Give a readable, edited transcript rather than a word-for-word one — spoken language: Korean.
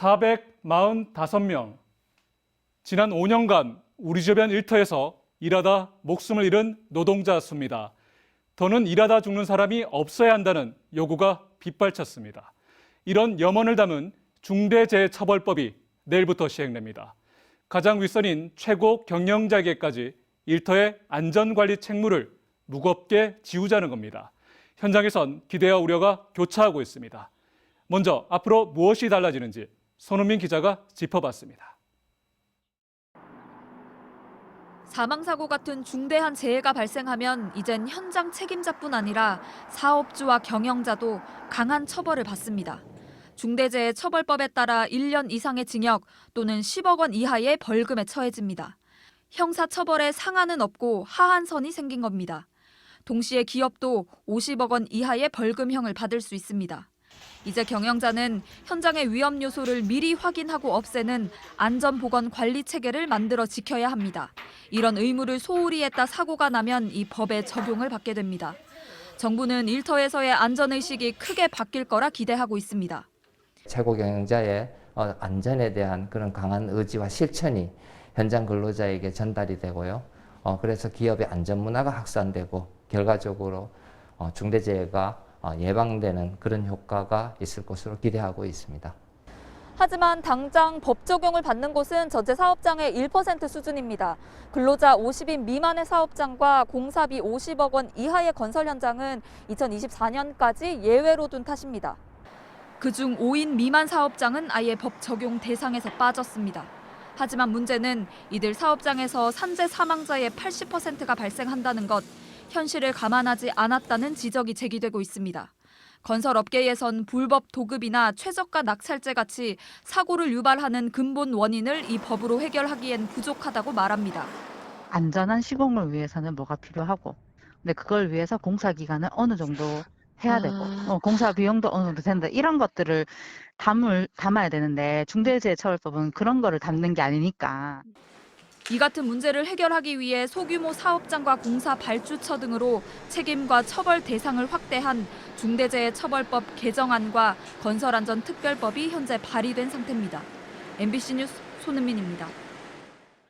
445명. 지난 5년간 우리 주변 일터에서 일하다 목숨을 잃은 노동자 수입니다. 더는 일하다 죽는 사람이 없어야 한다는 요구가 빗발쳤습니다. 이런 염원을 담은 중대재해처벌법이 내일부터 시행됩니다. 가장 윗선인 최고 경영자에게까지 일터의 안전관리 책무를 무겁게 지우자는 겁니다. 현장에선 기대와 우려가 교차하고 있습니다. 먼저 앞으로 무엇이 달라지는지 손은민 기자가 짚어봤습니다. 사망사고 같은 중대한 재해가 발생하면 이젠 현장 책임자뿐 아니라 사업주와 경영자도 강한 처벌을 받습니다. 중대재해처벌법에 따라 1년 이상의 징역 또는 10억 원 이하의 벌금에 처해집니다. 형사처벌에 상한은 없고 하한선이 생긴 겁니다. 동시에 기업도 50억 원 이하의 벌금형을 받을 수 있습니다. 이제 경영자는 현장의 위험 요소를 미리 확인하고 없애는 안전보건관리 체계를 만들어 지켜야 합니다. 이런 의무를 소홀히 했다 사고가 나면 이 법의 적용을 받게 됩니다. 정부는 일터에서의 안전의식이 크게 바뀔 거라 기대하고 있습니다. 최고 경영자의 안전에 대한 그런 강한 의지와 실천이 현장 근로자에게 전달이 되고요. 그래서 기업의 안전 문화가 확산되고 결과적으로 중대재해가 예방되는 그런 효과가 있을 것으로 기대하고 있습니다. 하지만 당장 법 적용을 받는 곳은 전체 사업장의 1% 수준입니다. 근로자 50인 미만의 사업장과 공사비 50억 원 이하의 건설 현장은 2024년까지 예외로 둔 탓입니다. 그중 5인 미만 사업장은 아예 법 적용 대상에서 빠졌습니다. 하지만 문제는 이들 사업장에서 산재 사망자의 80%가 발생한다는 것, 현실을 감안하지 않았다는 지적이 제기되고 있습니다. 건설업계에선 불법 도급이나 최저가 낙찰제 같이 사고를 유발하는 근본 원인을 이 법으로 해결하기엔 부족하다고 말합니다. 안전한 시공을 위해서는 뭐가 필요하고, 근데 그걸 위해서 공사 기간을 어느 정도 해야 되고, 공사 비용도 어느 정도 된다. 이런 것들을 담아야 되는데 중대재해처벌법은 그런 거를 담는 게 아니니까. 이 같은 문제를 해결하기 위해 소규모 사업장과 공사 발주처 등으로 책임과 처벌 대상을 확대한 중대재해처벌법 개정안과 건설안전특별법이 현재 발의된 상태입니다. MBC 뉴스 손은민입니다.